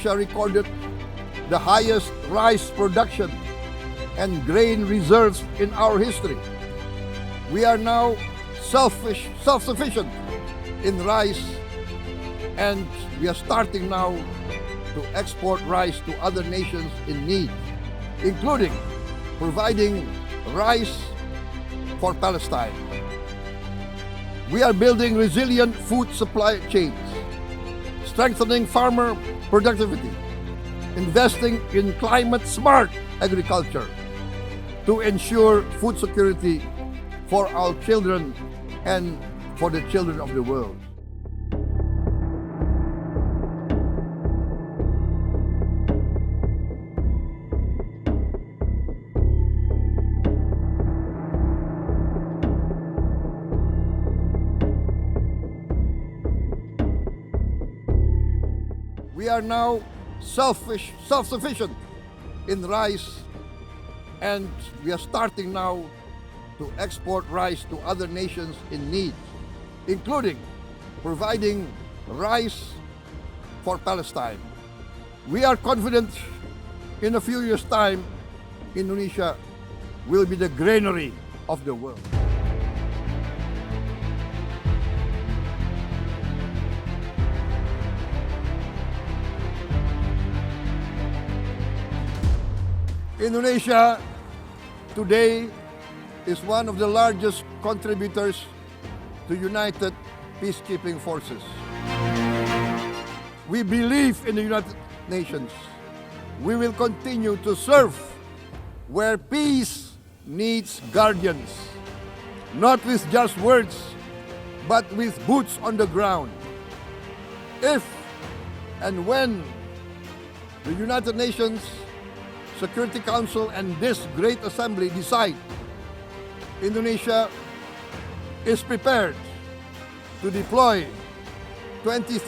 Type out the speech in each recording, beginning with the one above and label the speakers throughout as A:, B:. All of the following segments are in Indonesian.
A: Indonesia recorded the highest rice production and grain reserves in our history. We are now self-sufficient in rice, and we are starting now to export rice to other nations in need, including providing rice for Palestine. We are building resilient food supply chains, strengthening farmer productivity, investing in climate-smart agriculture to ensure food security for our children and for the children of the world. We are now self-sufficient in rice, and we are starting now to export rice to other nations in need, including providing rice for Palestine. We are confident in a few years' time, Indonesia will be the granary of the world. Indonesia today is one of the largest contributors to United Peacekeeping Forces. We believe in the United Nations. We will continue to serve where peace needs guardians, not with just words, but with boots on the ground. If and when the United Nations Security Council and this great assembly decide Indonesia is prepared to deploy 20,000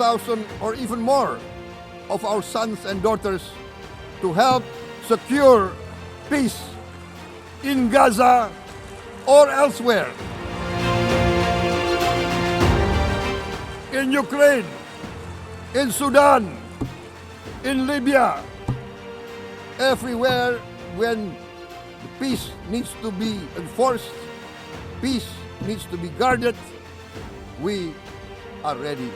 A: or even more of our sons and daughters to help secure peace in Gaza or elsewhere, in Ukraine, in Sudan, in Libya, everywhere when the peace needs to be enforced, peace needs to be guarded, we are ready.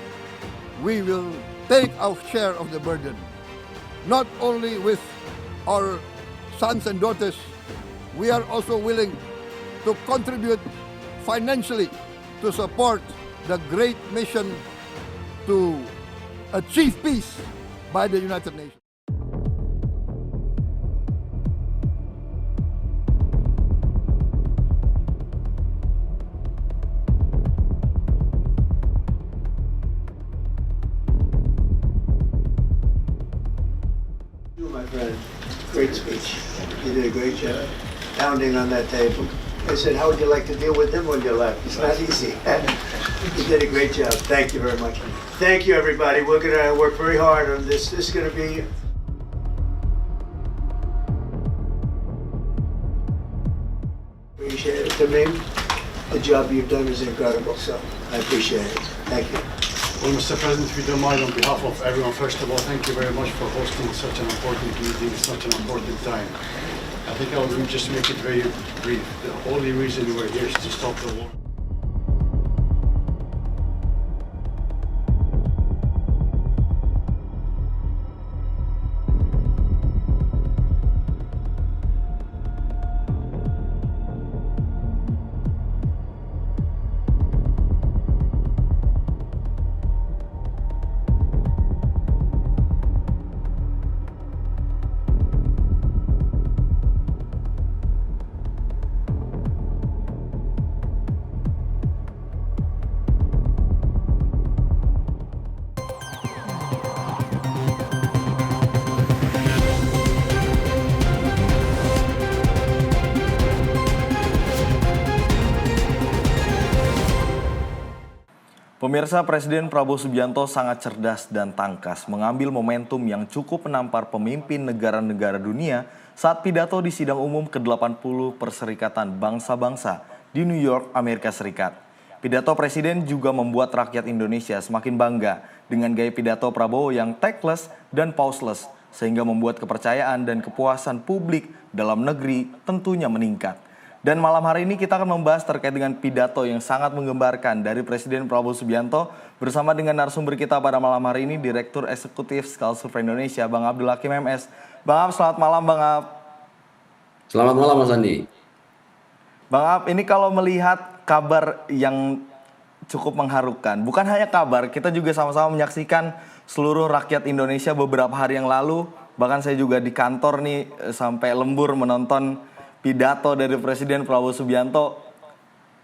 A: We will take our share of the burden, not only with our sons and daughters, we are also willing to contribute financially to support the great mission to achieve peace by the United Nations.
B: My friend, great speech. You did a great job pounding on that table. I said, how would you like to deal with them when you left? It's not easy. You did a great job. Thank you very much. Thank you, everybody. We're going to work very hard on this. This is going to be... Appreciate it. To me, the job you've done is incredible, so I appreciate it. Thank you.
C: Well, Mr. President, if you don't mind, on behalf of everyone, first of all, thank you very much for hosting such an important meeting at such an important time. I think I will just make it very brief. The only reason we're here is to stop the war.
D: Pemirsa, Presiden Prabowo Subianto sangat cerdas dan tangkas mengambil momentum yang cukup menampar pemimpin negara-negara dunia saat pidato di sidang umum ke-80 Perserikatan Bangsa-Bangsa di New York, Amerika Serikat. Pidato Presiden juga membuat rakyat Indonesia semakin bangga dengan gaya pidato Prabowo yang tactless dan pauseless, sehingga membuat kepercayaan dan kepuasan publik dalam negeri tentunya meningkat. Dan malam hari ini kita akan membahas terkait dengan pidato yang sangat menggembarkan dari Presiden Prabowo Subianto bersama dengan narasumber kita pada malam hari ini, Direktur Eksekutif Skala Survei Indonesia, Bang Abdul Hakim MS. Bang Ab, selamat malam Bang Ab.
E: Selamat malam Mas Andi.
D: Bang Ab, ini kalau melihat kabar yang cukup mengharukan, bukan hanya kabar, kita juga sama-sama menyaksikan seluruh rakyat Indonesia beberapa hari yang lalu, bahkan saya juga di kantor nih sampai lembur menonton pidato dari Presiden Prabowo Subianto.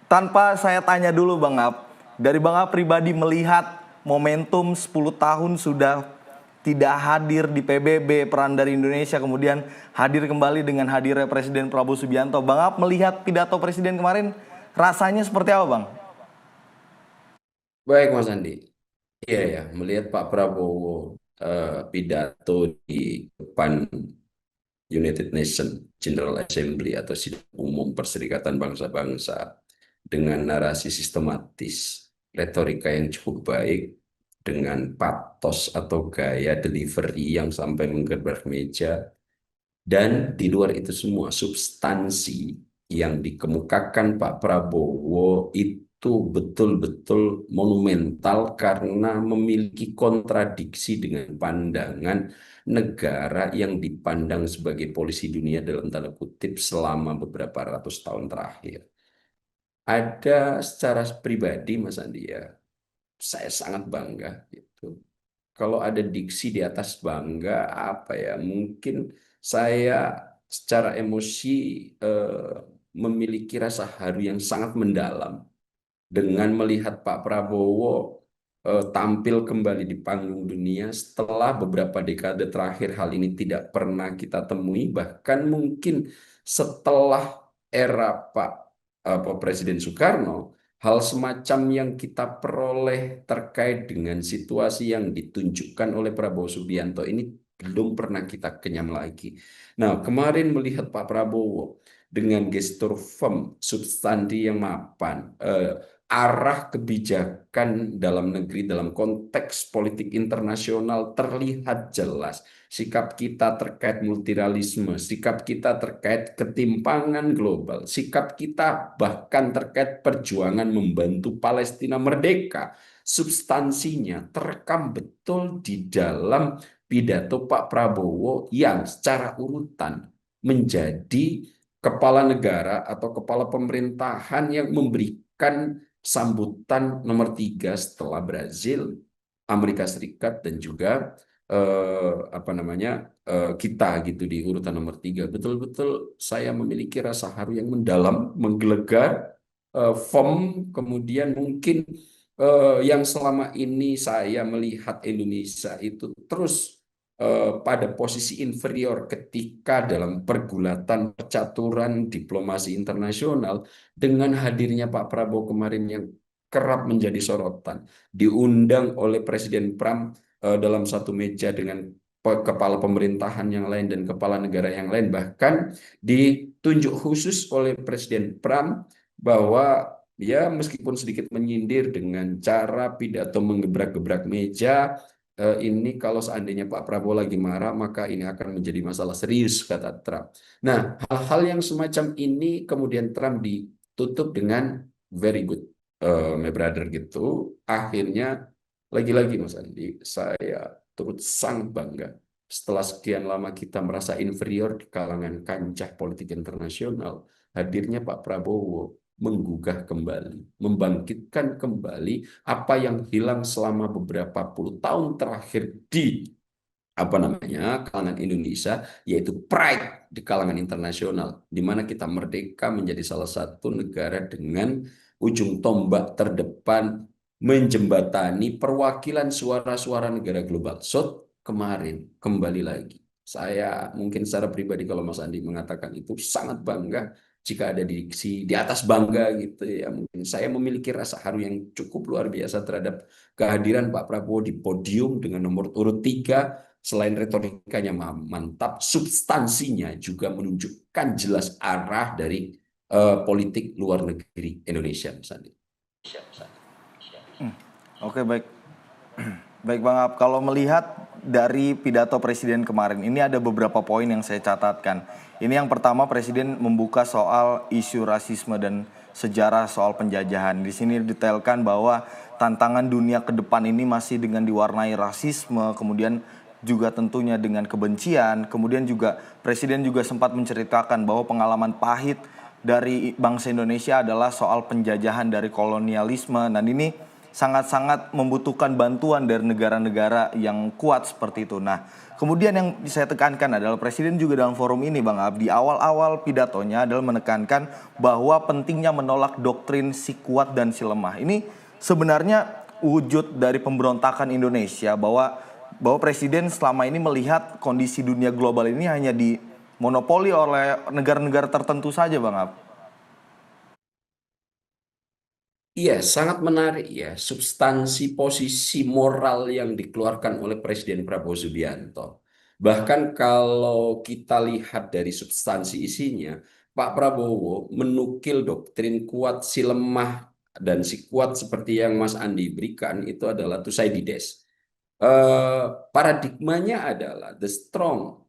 D: Tanpa saya tanya dulu Bang Ab, dari Bang Ab pribadi melihat momentum 10 tahun sudah tidak hadir di PBB, peran dari Indonesia kemudian hadir kembali dengan hadirnya Presiden Prabowo Subianto. Bang Ab melihat pidato Presiden kemarin rasanya seperti apa Bang?
E: Baik Mas Andi. Iya ya, melihat Pak Prabowo pidato di depan United Nations General Assembly atau Sidang Umum Perserikatan Bangsa-Bangsa dengan narasi sistematis, retorika yang cukup baik, dengan patos atau gaya delivery yang sampai menggerbek meja, dan di luar itu semua substansi yang dikemukakan Pak Prabowo itu betul-betul monumental karena memiliki kontradiksi dengan pandangan negara yang dipandang sebagai polisi dunia dalam tanda kutip selama beberapa ratus tahun terakhir. Ada secara pribadi Mas Andi ya, saya sangat bangga gitu. Kalau ada diksi di atas bangga, apa ya? Mungkin saya secara emosi memiliki rasa haru yang sangat mendalam dengan melihat Pak Prabowo tampil kembali di panggung dunia setelah beberapa dekade terakhir. Hal ini tidak pernah kita temui, bahkan mungkin setelah era Presiden Soekarno, hal semacam yang kita peroleh terkait dengan situasi yang ditunjukkan oleh Prabowo Subianto ini belum pernah kita kenyam lagi. Nah, kemarin melihat Pak Prabowo dengan gestur firm, substansi yang mapan, arah kebijakan dalam negeri dalam konteks politik internasional terlihat jelas. Sikap kita terkait multilateralisme, sikap kita terkait ketimpangan global, sikap kita bahkan terkait perjuangan membantu Palestina merdeka, substansinya terekam betul di dalam pidato Pak Prabowo yang secara urutan menjadi kepala negara atau kepala pemerintahan yang memberikan sambutan nomor 3 setelah Brazil, Amerika Serikat, dan juga kita gitu di urutan nomor 3. Betul-betul saya memiliki rasa haru yang mendalam, menggelegar, firm, kemudian mungkin yang selama ini saya melihat Indonesia itu terus pada posisi inferior ketika dalam pergulatan percaturan diplomasi internasional. Dengan hadirnya Pak Prabowo kemarin yang kerap menjadi sorotan, diundang oleh Presiden Pram dalam satu meja dengan kepala pemerintahan yang lain dan kepala negara yang lain, bahkan ditunjuk khusus oleh Presiden Pram bahwa ya meskipun sedikit menyindir dengan cara pidato menggebrak-gebrak meja, ini kalau seandainya Pak Prabowo lagi marah, maka ini akan menjadi masalah serius, kata Trump. Nah, hal-hal yang semacam ini kemudian Trump ditutup dengan very good, my brother gitu. Akhirnya, lagi-lagi Mas Andi, saya turut sangat bangga. Setelah sekian lama kita merasa inferior di kalangan kancah politik internasional, hadirnya Pak Prabowo menggugah kembali, membangkitkan kembali apa yang hilang selama beberapa puluh tahun terakhir di kalangan Indonesia, yaitu pride di kalangan internasional, di mana kita merdeka menjadi salah satu negara dengan ujung tombak terdepan menjembatani perwakilan suara-suara negara global. So, kemarin kembali lagi, saya mungkin secara pribadi kalau Mas Andi mengatakan itu sangat bangga jika ada diksi di atas bangga gitu ya. Mungkin saya memiliki rasa haru yang cukup luar biasa terhadap kehadiran Pak Prabowo di podium dengan nomor urut 3. Selain retorikanya mantap, substansinya juga menunjukkan jelas arah dari politik luar negeri Indonesia, Mas Andi.
D: Oke, baik. Baik Bang Ab, kalau melihat dari pidato Presiden kemarin, ini ada beberapa poin yang saya catatkan. Ini yang pertama, Presiden membuka soal isu rasisme dan sejarah soal penjajahan. Di sini didetailkan bahwa tantangan dunia ke depan ini masih dengan diwarnai rasisme, kemudian juga tentunya dengan kebencian. Kemudian juga Presiden juga sempat menceritakan bahwa pengalaman pahit dari bangsa Indonesia adalah soal penjajahan dari kolonialisme. Dan ini sangat-sangat membutuhkan bantuan dari negara-negara yang kuat seperti itu. Nah, kemudian yang saya tekankan adalah Presiden juga dalam forum ini Bang Ab, di awal-awal pidatonya adalah menekankan bahwa pentingnya menolak doktrin si kuat dan si lemah. Ini sebenarnya wujud dari pemberontakan Indonesia, bahwa Presiden selama ini melihat kondisi dunia global ini hanya dimonopoli oleh negara-negara tertentu saja Bang Ab.
E: Iya, sangat menarik ya substansi posisi moral yang dikeluarkan oleh Presiden Prabowo Subianto. Bahkan kalau kita lihat dari substansi isinya, Pak Prabowo menukil doktrin kuat si lemah dan si kuat seperti yang Mas Andi berikan itu adalah Thucydides. Eh, Paradigmanya adalah the strong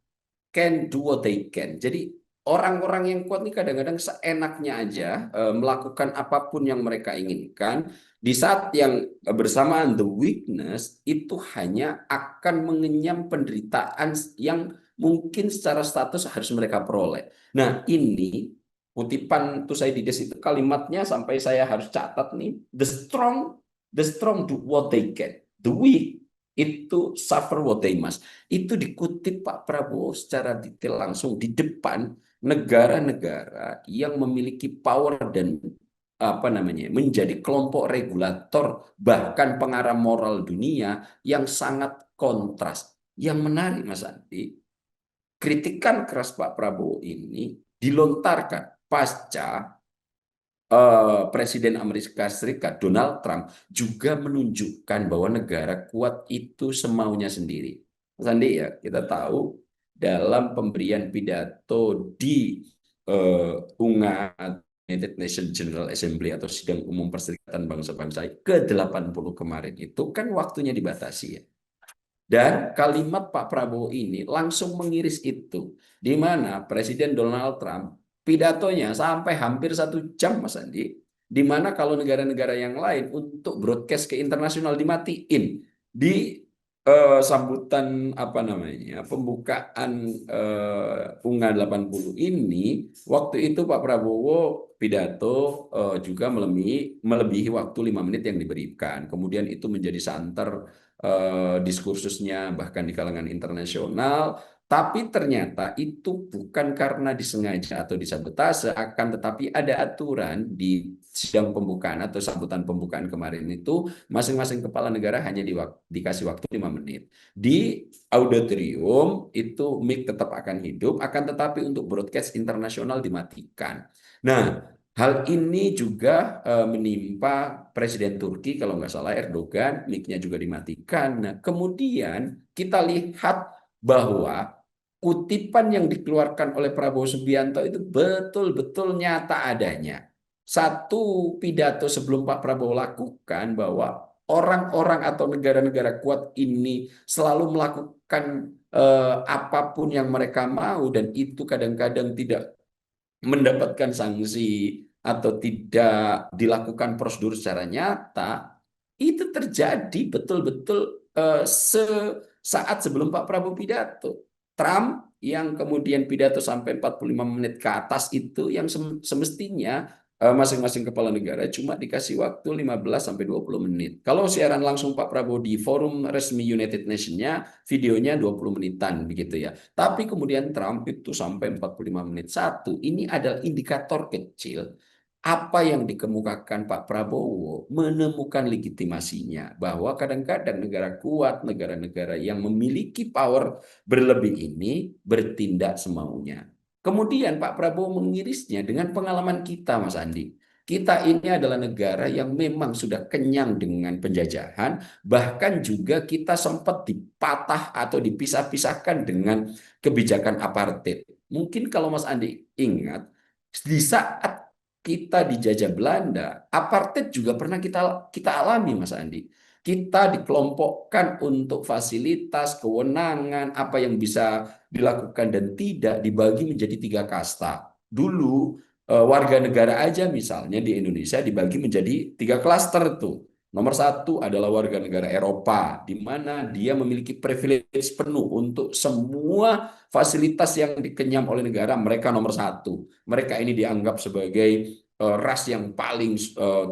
E: can do what they can. Jadi orang-orang yang kuat ini kadang-kadang seenaknya aja melakukan apapun yang mereka inginkan. Di saat yang bersamaan the weakness itu hanya akan mengenyam penderitaan yang mungkin secara status harus mereka peroleh. Nah ini kutipan Thucydides itu kalimatnya sampai saya harus catat nih. The strong do what they can. The weak itu suffer what they must. Itu dikutip Pak Prabowo secara detail langsung di depan negara-negara yang memiliki power dan menjadi kelompok regulator bahkan pengarah moral dunia yang sangat kontras. Yang menarik Mas Andi, kritikan keras Pak Prabowo ini dilontarkan pasca Presiden Amerika Serikat Donald Trump juga menunjukkan bahwa negara kuat itu semaunya sendiri. Mas Andi ya, kita tahu dalam pemberian pidato di UNGAD United Nations General Assembly atau Sidang Umum Perserikatan Bangsa-Bangsa ke-80 kemarin itu kan waktunya dibatasi ya. Dan kalimat Pak Prabowo ini langsung mengiris itu, di mana Presiden Donald Trump pidatonya sampai hampir 1 jam, Mas Andi, di mana kalau negara-negara yang lain untuk broadcast ke internasional dimatiin di sambutan pembukaan UNGA 80 ini, waktu itu Pak Prabowo pidato juga melebihi waktu 5 menit yang diberikan. Kemudian itu menjadi santer diskursusnya bahkan di kalangan internasional, tapi ternyata itu bukan karena disengaja atau disabotase, akan tetapi ada aturan di sidang pembukaan atau sambutan pembukaan kemarin itu masing-masing kepala negara hanya dikasih waktu 5 menit. Di auditorium itu mic tetap akan hidup, akan tetapi untuk broadcast internasional dimatikan. Nah, hal ini juga menimpa Presiden Turki, kalau nggak salah Erdogan, mic-nya juga dimatikan. Nah, kemudian kita lihat bahwa kutipan yang dikeluarkan oleh Prabowo Subianto itu betul-betul nyata adanya. Satu pidato sebelum Pak Prabowo lakukan bahwa orang-orang atau negara-negara kuat ini selalu melakukan apapun yang mereka mau dan itu kadang-kadang tidak mendapatkan sanksi atau tidak dilakukan prosedur secara nyata, itu terjadi betul-betul sesaat sebelum Pak Prabowo pidato. Trump yang kemudian pidato sampai 45 menit ke atas itu yang semestinya masing-masing kepala negara cuma dikasih waktu 15 sampai 20 menit. Kalau siaran langsung Pak Prabowo di forum resmi United Nations-nya, videonya 20 menitan begitu ya. Tapi kemudian Trump itu sampai 45 menit. Satu, ini adalah indikator kecil apa yang dikemukakan Pak Prabowo menemukan legitimasinya bahwa kadang-kadang negara kuat, negara-negara yang memiliki power berlebih ini bertindak semaunya. Kemudian Pak Prabowo mengirisnya dengan pengalaman kita, Mas Andi. Kita ini adalah negara yang memang sudah kenyang dengan penjajahan, bahkan juga kita sempat dipatah atau dipisah-pisahkan dengan kebijakan apartheid. Mungkin kalau Mas Andi ingat, di saat kita dijajah Belanda, apartheid juga pernah kita alami, Mas Andi. Kita dikelompokkan untuk fasilitas, kewenangan, apa yang bisa dilakukan dan tidak dibagi menjadi 3 kasta. Dulu warga negara aja misalnya di Indonesia dibagi menjadi 3 klaster tuh. Nomor 1 adalah warga negara Eropa, di mana dia memiliki privilege penuh untuk semua fasilitas yang dikenyam oleh negara, mereka nomor 1. Mereka ini dianggap sebagai ras yang paling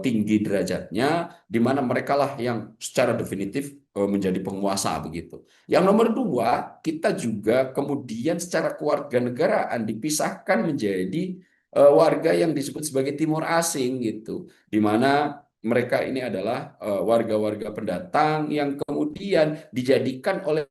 E: tinggi derajatnya, di mana mereka lah yang secara definitif menjadi penguasa begitu. Yang nomor 2, kita juga kemudian secara kewarganegaraan dipisahkan menjadi warga yang disebut sebagai Timur Asing gitu, di mana mereka ini adalah warga-warga pendatang yang kemudian dijadikan oleh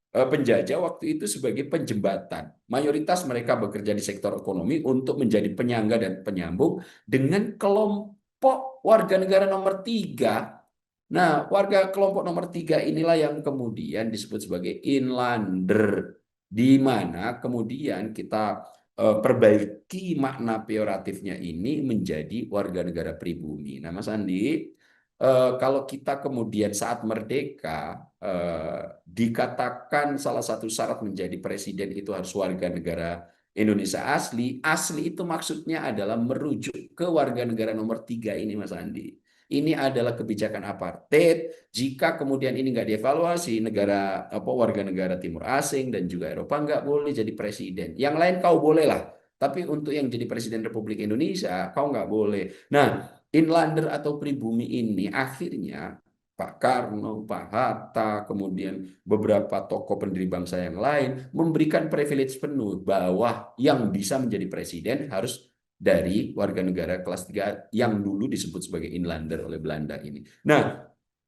E: penjajah waktu itu sebagai penjembatan. Mayoritas mereka bekerja di sektor ekonomi untuk menjadi penyangga dan penyambung dengan kelompok warga negara nomor 3. Nah, warga kelompok nomor 3 inilah yang kemudian disebut sebagai inlander, di mana kemudian kita perbaiki makna peyoratifnya ini menjadi warga negara pribumi. Nah, Mas Andi, kalau kita kemudian saat merdeka dikatakan salah satu syarat menjadi presiden itu harus warga negara Indonesia asli, asli itu maksudnya adalah merujuk ke warga negara nomor 3 ini, Mas Andi. Ini adalah kebijakan apartheid. Jika kemudian ini nggak dievaluasi, negara apa warga negara Timur Asing dan juga Eropa nggak boleh jadi presiden. Yang lain kau boleh lah, tapi untuk yang jadi presiden Republik Indonesia kau nggak boleh. Nah, inlander atau pribumi ini akhirnya Pak Karno, Pak Hatta, kemudian beberapa tokoh pendiri bangsa yang lain memberikan privilege penuh bahwa yang bisa menjadi presiden harus dari warga negara kelas 3 yang dulu disebut sebagai inlander oleh Belanda ini. Nah,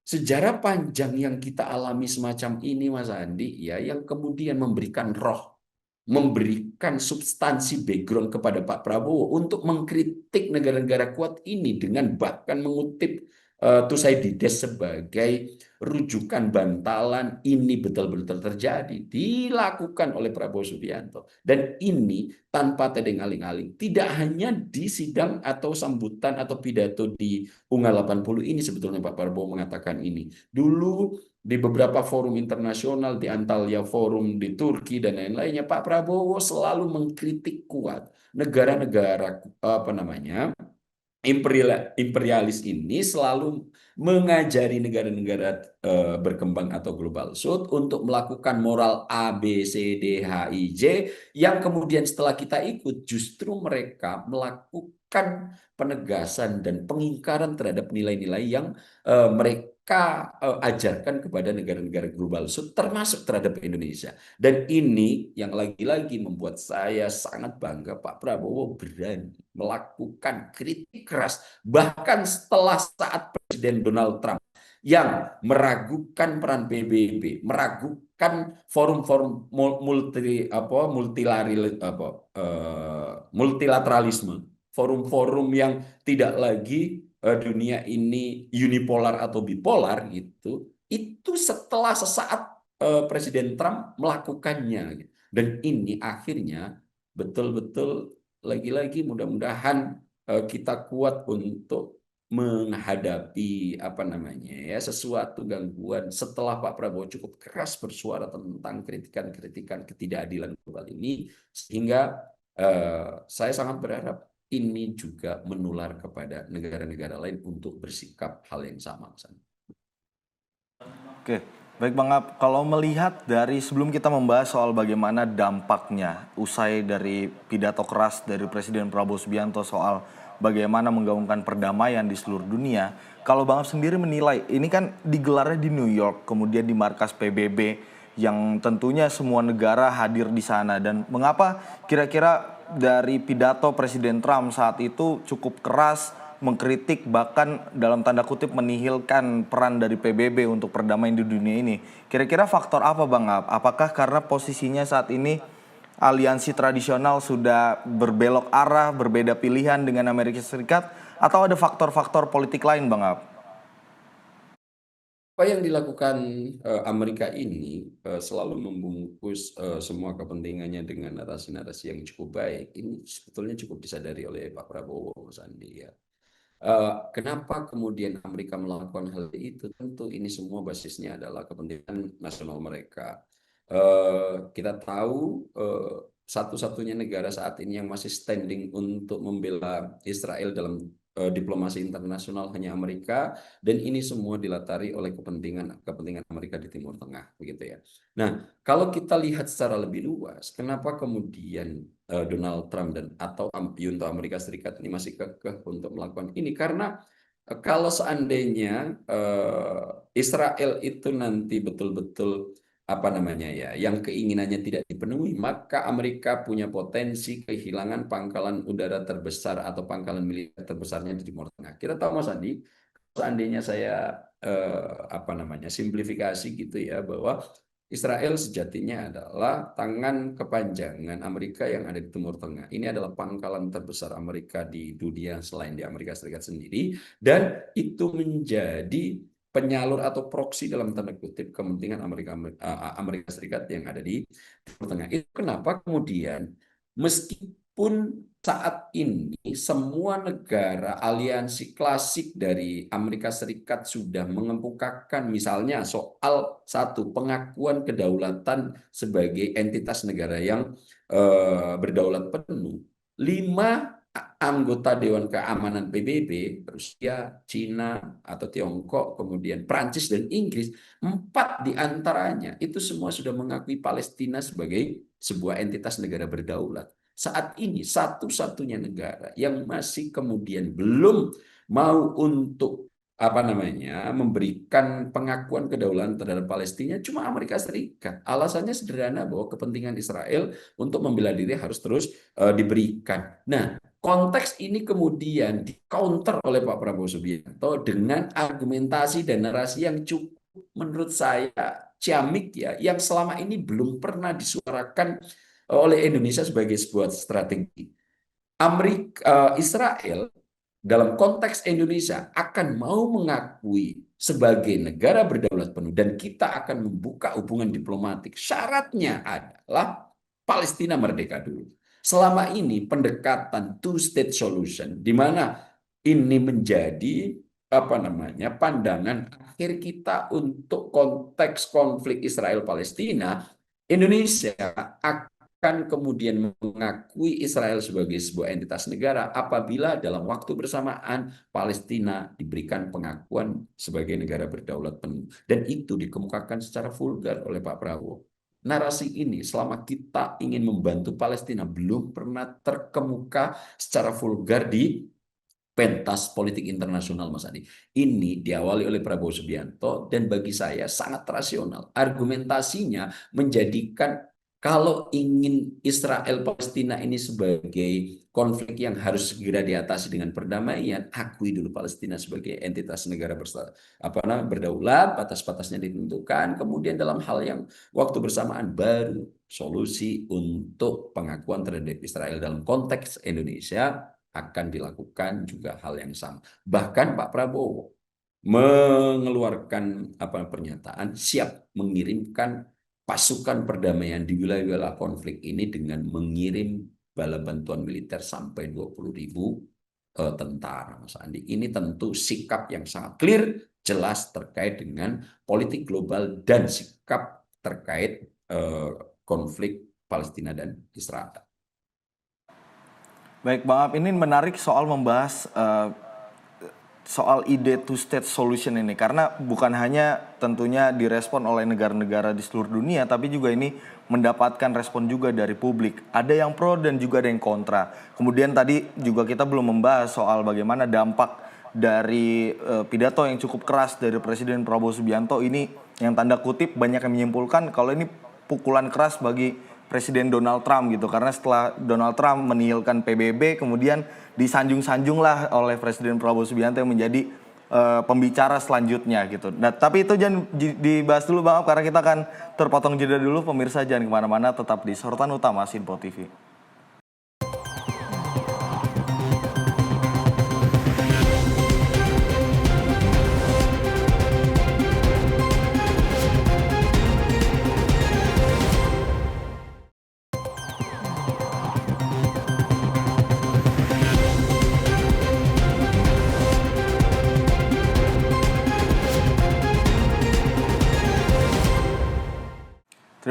E: sejarah panjang yang kita alami semacam ini, Mas Andi, ya, yang kemudian memberikan roh, memberikan substansi background kepada Pak Prabowo untuk mengkritik negara-negara kuat ini dengan bahkan mengutip Thucydides sebagai rujukan bantalan ini betul-betul terjadi, dilakukan oleh Prabowo Subianto. Dan ini tanpa tedeng aling-aling, tidak hanya di sidang atau sambutan atau pidato di UNGA 80 ini sebetulnya Pak Prabowo mengatakan ini. Dulu di beberapa forum internasional, di Antalya Forum di Turki dan lain-lainnya, Pak Prabowo selalu mengkritik kuat negara-negara apa namanya imperialis ini, selalu mengajari negara-negara berkembang atau global south untuk melakukan moral A, B, C, D, H, I, J, yang kemudian setelah kita ikut justru mereka melakukan penegasan dan pengingkaran terhadap nilai-nilai yang mereka ajarkan kepada negara-negara global south termasuk terhadap Indonesia. Dan ini yang lagi-lagi membuat saya sangat bangga Pak Prabowo berani melakukan kritik keras bahkan setelah saat Presiden Donald Trump yang meragukan peran PBB, meragukan forum-forum multilateralisme, forum-forum yang tidak lagi dunia ini unipolar atau bipolar gitu. Itu setelah sesaat Presiden Trump melakukannya, dan ini akhirnya betul-betul lagi-lagi mudah-mudahan kita kuat untuk menghadapi apa namanya ya sesuatu gangguan setelah Pak Prabowo cukup keras bersuara tentang kritikan-kritikan ketidakadilan global ini, sehingga saya sangat berharap ini juga menular kepada negara-negara lain untuk bersikap hal yang sama.
D: Oke, baik Bang Ab, kalau melihat dari sebelum kita membahas soal bagaimana dampaknya usai dari pidato keras dari Presiden Prabowo Subianto soal bagaimana menggaungkan perdamaian di seluruh dunia, kalau Bang Ab sendiri menilai ini kan digelarnya di New York, kemudian di markas PBB yang tentunya semua negara hadir di sana, dan mengapa kira-kira dari pidato Presiden Trump saat itu cukup keras mengkritik bahkan dalam tanda kutip menihilkan peran dari PBB untuk perdamaian di dunia ini. Kira-kira faktor apa Bang Ab? Apakah karena posisinya saat ini aliansi tradisional sudah berbelok arah, berbeda pilihan dengan Amerika Serikat, atau ada faktor-faktor politik lain Bang Ab?
E: Apa yang dilakukan Amerika ini selalu membungkus semua kepentingannya dengan narasi-narasi yang cukup baik. Ini sebetulnya cukup disadari oleh Pak Prabowo, Mas Andi ya. Kenapa kemudian Amerika melakukan hal itu? Tentu ini semua basisnya adalah kepentingan nasional mereka. Kita tahu satu-satunya negara saat ini yang masih standing untuk membela Israel dalam diplomasi internasional hanya Amerika, dan ini semua dilatari oleh kepentingan Amerika di Timur Tengah, begitu ya. Nah, kalau kita lihat secara lebih luas, kenapa kemudian Donald Trump dan atau junta Amerika Serikat ini masih kekeh untuk melakukan ini? Karena kalau seandainya Israel itu nanti betul-betul apa namanya ya, yang keinginannya tidak dipenuhi, maka Amerika punya potensi kehilangan pangkalan udara terbesar atau pangkalan militer terbesarnya di Timur Tengah. Kita tahu Mas Andi, seandainya saya apa namanya simplifikasi gitu ya, bahwa Israel sejatinya adalah tangan kepanjangan Amerika yang ada di Timur Tengah. Ini adalah pangkalan terbesar Amerika di dunia selain di Amerika Serikat sendiri, dan itu menjadi penyalur atau proksi dalam tanda kutip kepentingan Amerika Serikat yang ada di Timur Tengah. Itu kenapa kemudian meskipun saat ini semua negara aliansi klasik dari Amerika Serikat sudah mengemukakan misalnya soal satu pengakuan kedaulatan sebagai entitas negara yang berdaulat penuh. 5 anggota Dewan Keamanan PBB, Rusia, Cina, atau Tiongkok, kemudian Prancis dan Inggris, 4 diantaranya itu semua sudah mengakui Palestina sebagai sebuah entitas negara berdaulat. Saat ini satu-satunya negara yang masih kemudian belum mau untuk apa namanya memberikan pengakuan kedaulatan terhadap Palestina cuma Amerika Serikat. Alasannya sederhana bahwa kepentingan Israel untuk membela diri harus terus diberikan. Nah, konteks ini kemudian di-counter oleh Pak Prabowo Subianto dengan argumentasi dan narasi yang cukup menurut saya ciamik ya, yang selama ini belum pernah disuarakan oleh Indonesia sebagai sebuah strategi. Israel dalam konteks Indonesia akan mau mengakui sebagai negara berdaulat penuh dan kita akan membuka hubungan diplomatik. Syaratnya adalah Palestina merdeka dulu. Selama ini pendekatan two-state solution, di mana ini menjadi apa namanya pandangan akhir kita untuk konteks konflik Israel-Palestina, Indonesia akan kemudian mengakui Israel sebagai sebuah entitas negara apabila dalam waktu bersamaan Palestina diberikan pengakuan sebagai negara berdaulat penuh. Dan itu dikemukakan secara vulgar oleh Pak Prabowo. Narasi ini selama kita ingin membantu Palestina belum pernah terkemuka secara vulgar di pentas politik internasional, Mas Adi. Ini diawali oleh Prabowo Subianto dan bagi saya sangat rasional. Argumentasinya menjadikan kalau ingin Israel-Palestina ini sebagai konflik yang harus segera diatasi dengan perdamaian, akui dulu Palestina sebagai entitas negara berdaulat, batas-batasnya ditentukan, kemudian dalam hal yang waktu bersamaan baru solusi untuk pengakuan terhadap Israel dalam konteks Indonesia akan dilakukan juga hal yang sama. Bahkan Pak Prabowo mengeluarkan pernyataan siap mengirimkan pasukan perdamaian di wilayah-wilayah konflik ini dengan mengirim bala bantuan militer sampai 20.000 tentara, Mas Andi. Ini tentu sikap yang sangat clear, jelas terkait dengan politik global dan sikap terkait konflik Palestina dan Israel.
D: Baik, Bang Ab, ini menarik soal membahas soal ide two-state solution ini. Karena bukan hanya tentunya direspon oleh negara-negara di seluruh dunia, tapi juga ini mendapatkan respon juga dari publik. Ada yang pro dan juga ada yang kontra. Kemudian tadi juga kita belum membahas soal bagaimana dampak dari pidato yang cukup keras dari Presiden Prabowo Subianto ini, yang tanda kutip banyak yang menyimpulkan kalau ini pukulan keras bagi Presiden Donald Trump gitu, karena setelah Donald Trump menihilkan PBB kemudian disanjung-sanjunglah oleh Presiden Prabowo Subianto yang menjadi pembicara selanjutnya gitu. Nah, tapi itu jangan dibahas dulu Bang Ab, karena kita akan terpotong jeda dulu. Pemirsa jangan kemana-mana, tetap di Sorotan Utama Sinpo TV.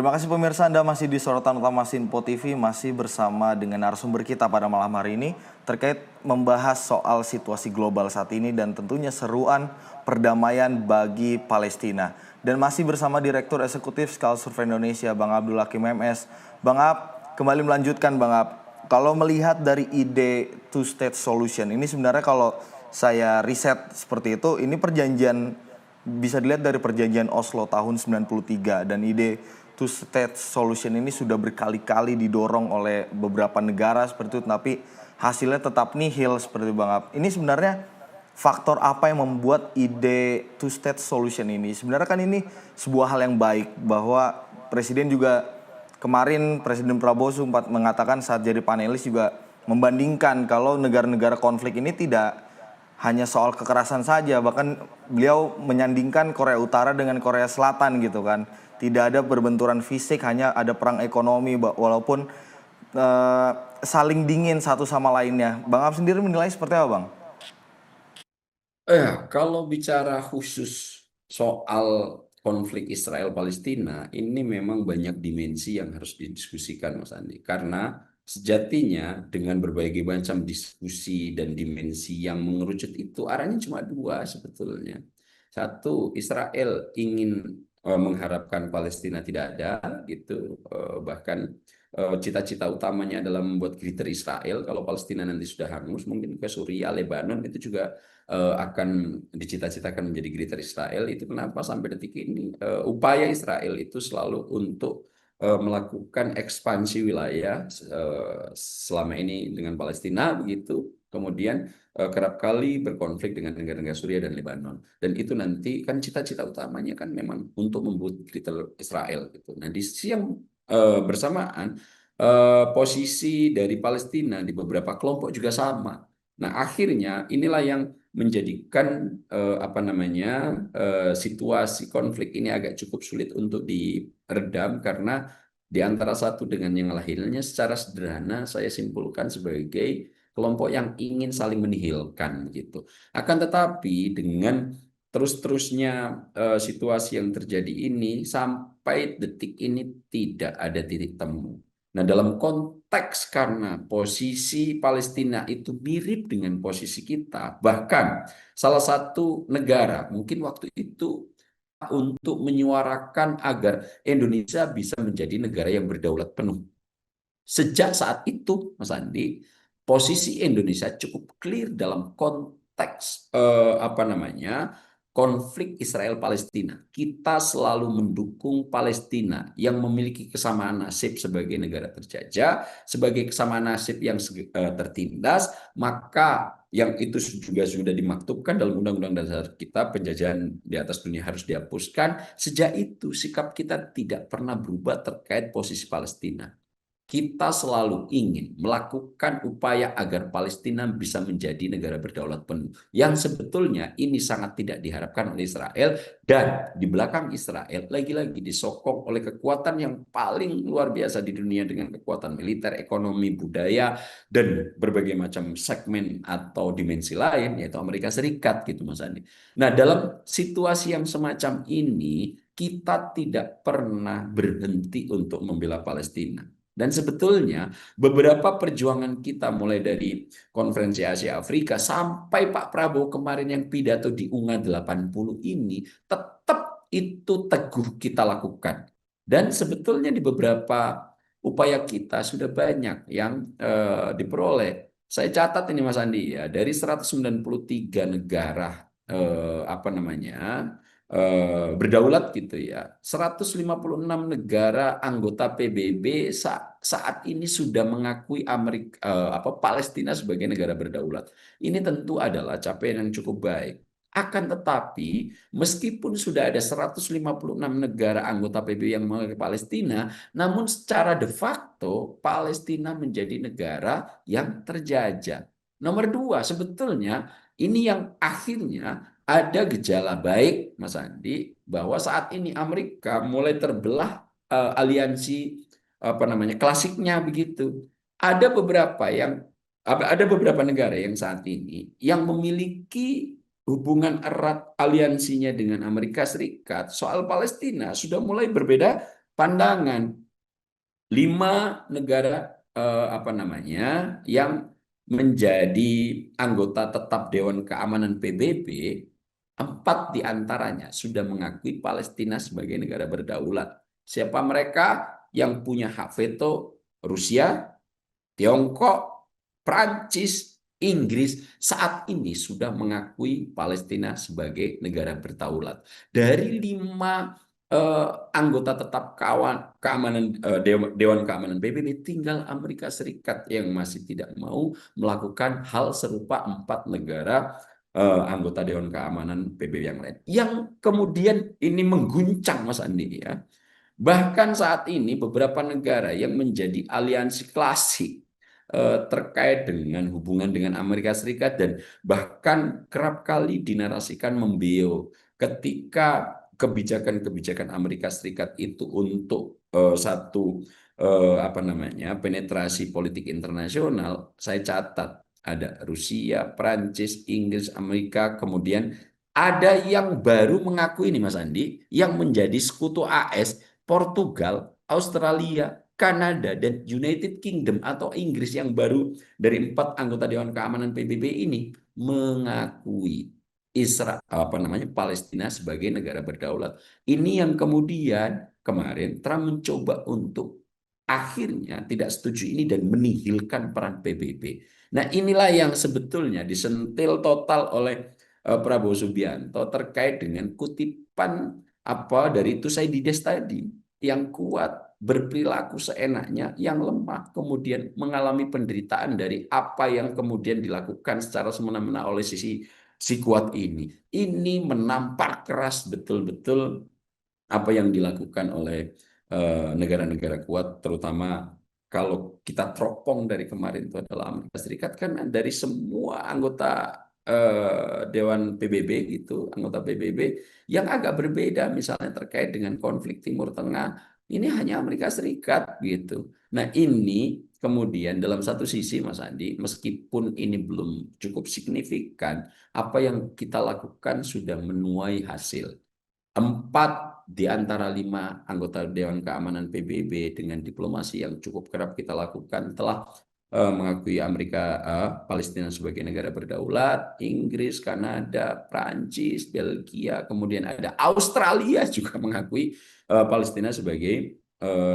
D: Terima kasih pemirsa, Anda masih di Sorotan Utama Sinpo TV, masih bersama dengan narasumber kita pada malam hari ini terkait membahas soal situasi global saat ini dan tentunya seruan perdamaian bagi Palestina. Dan masih bersama Direktur Eksekutif Skala Survei Indonesia, Bang Abdul Hakim MS. Bang Ab, kembali melanjutkan Bang Ab. Kalau melihat dari ide two-state solution, ini sebenarnya kalau saya riset seperti itu, ini perjanjian bisa dilihat dari perjanjian Oslo tahun 93 dan ide two-state solution ini sudah berkali-kali didorong oleh beberapa negara seperti itu, tapi hasilnya tetap nihil seperti Bang Ab. Ini sebenarnya faktor apa yang membuat ide two-state solution ini? Sebenarnya kan ini sebuah hal yang baik, bahwa Presiden juga kemarin, Presiden Prabowo sempat mengatakan saat jadi panelis juga membandingkan kalau negara-negara konflik ini tidak hanya soal kekerasan saja, bahkan beliau menyandingkan Korea Utara dengan Korea Selatan gitu kan. Tidak ada berbenturan fisik, hanya ada perang ekonomi walaupun saling dingin satu sama lainnya. Bang Ab sendiri menilai seperti apa, Bang?
E: Kalau bicara khusus soal konflik Israel-Palestina, ini memang banyak dimensi yang harus didiskusikan, Mas Andi. Karena sejatinya dengan berbagai macam diskusi dan dimensi yang mengerucut itu arahnya cuma dua sebetulnya. Satu, Israel ingin mengharapkan Palestina tidak ada, gitu. Bahkan cita-cita utamanya adalah membuat greater Israel. Kalau Palestina nanti sudah hangus, mungkin ke Suriah, Lebanon itu juga akan dicita-citakan menjadi greater Israel. Itu kenapa sampai detik ini upaya Israel itu selalu untuk melakukan ekspansi wilayah selama ini dengan Palestina begitu. Kemudian kerap kali berkonflik dengan negara-negara Suriah dan Lebanon. Dan itu nanti kan cita-cita utamanya kan memang untuk membuat greater Israel gitu. Nah, di sisi yang bersamaan posisi dari Palestina di beberapa kelompok juga sama. Nah, akhirnya inilah yang menjadikan situasi konflik ini agak cukup sulit untuk diredam, karena di antara satu dengan yang lainnya secara sederhana saya simpulkan sebagai kelompok yang ingin saling menihilkan gitu. Akan tetapi dengan terus-terusnya situasi yang terjadi ini sampai detik ini tidak ada titik temu. Nah, dalam konteks karena posisi Palestina itu mirip dengan posisi kita, bahkan salah satu negara mungkin waktu itu untuk menyuarakan agar Indonesia bisa menjadi negara yang berdaulat penuh. Sejak saat itu, Mas Andi, posisi Indonesia cukup clear dalam konteks konflik Israel-Palestina. Kita selalu mendukung Palestina yang memiliki kesamaan nasib sebagai negara terjajah, sebagai kesamaan nasib yang tertindas, maka yang itu juga sudah dimaktubkan dalam Undang-Undang Dasar kita, penjajahan di atas dunia harus dihapuskan. Sejak itu sikap kita tidak pernah berubah terkait posisi Palestina. Kita selalu ingin melakukan upaya agar Palestina bisa menjadi negara berdaulat penuh. Yang sebetulnya ini sangat tidak diharapkan oleh Israel, dan di belakang Israel lagi-lagi disokong oleh kekuatan yang paling luar biasa di dunia dengan kekuatan militer, ekonomi, budaya, dan berbagai macam segmen atau dimensi lain, yaitu Amerika Serikat gitu Mas Andi. Nah, dalam situasi yang semacam ini kita tidak pernah berhenti untuk membela Palestina. Dan sebetulnya beberapa perjuangan kita mulai dari konferensi Asia Afrika sampai Pak Prabowo kemarin yang pidato di UNGA 80 ini tetap itu teguh kita lakukan. Dan sebetulnya di beberapa upaya kita sudah banyak yang diperoleh. Saya catat ini Mas Andi ya, dari 193 negara berdaulat gitu ya. 156 negara anggota PBB saat ini sudah mengakui Palestina sebagai negara berdaulat. Ini tentu adalah capaian yang cukup baik. Akan tetapi, meskipun sudah ada 156 negara anggota PBB yang mengakui Palestina, namun secara de facto Palestina menjadi negara yang terjajah. Nomor dua, sebetulnya ini yang akhirnya ada gejala baik, Mas Andi, bahwa saat ini Amerika mulai terbelah aliansi klasiknya begitu. Ada beberapa negara yang saat ini yang memiliki hubungan erat aliansinya dengan Amerika Serikat soal Palestina sudah mulai berbeda pandangan 5 negara apa namanya yang menjadi anggota tetap Dewan Keamanan PBB, 4 diantaranya sudah mengakui Palestina sebagai negara berdaulat. Siapa mereka yang punya hak veto? Rusia, Tiongkok, Prancis, Inggris saat ini sudah mengakui Palestina sebagai negara berdaulat. Dari 5 anggota tetap Dewan Keamanan PBB, tinggal Amerika Serikat yang masih tidak mau melakukan hal serupa 4 negara anggota Dewan Keamanan PBB yang lain. Yang kemudian ini mengguncang Mas Andi ya. Bahkan saat ini beberapa negara yang menjadi aliansi klasik terkait dengan hubungan dengan Amerika Serikat dan bahkan kerap kali dinarasikan membeo ketika kebijakan-kebijakan Amerika Serikat itu untuk satu apa namanya penetrasi politik internasional. Saya catat ada Rusia, Prancis, Inggris, Amerika, kemudian ada yang baru mengakui ini Mas Andi, yang menjadi sekutu AS, Portugal, Australia, Kanada, dan United Kingdom atau Inggris yang baru dari 4 anggota Dewan Keamanan PBB ini mengakui Israel apa namanya Palestina sebagai negara berdaulat. Ini yang kemudian kemarin Trump mencoba untuk akhirnya tidak setuju ini dan menihilkan peran PBB. Nah, inilah yang sebetulnya disentil total oleh Prabowo Subianto terkait dengan kutipan apa dari Thucydides tadi, yang kuat berperilaku seenaknya, yang lemah kemudian mengalami penderitaan dari apa yang kemudian dilakukan secara semena-mena oleh si kuat ini. Ini menampar keras betul-betul apa yang dilakukan oleh negara-negara kuat, terutama kalau kita teropong dari kemarin itu adalah Amerika Serikat, kan dari semua anggota Dewan PBB gitu, anggota PBB yang agak berbeda misalnya terkait dengan konflik Timur Tengah, ini hanya Amerika Serikat gitu. Nah, ini kemudian dalam satu sisi Mas Andi, meskipun ini belum cukup signifikan, apa yang kita lakukan sudah menuai hasil. 4 di antara 5 anggota Dewan Keamanan PBB dengan diplomasi yang cukup kerap kita lakukan telah mengakui Palestina sebagai negara berdaulat. Inggris, Kanada, Prancis, Belgia, kemudian ada Australia juga mengakui Palestina sebagai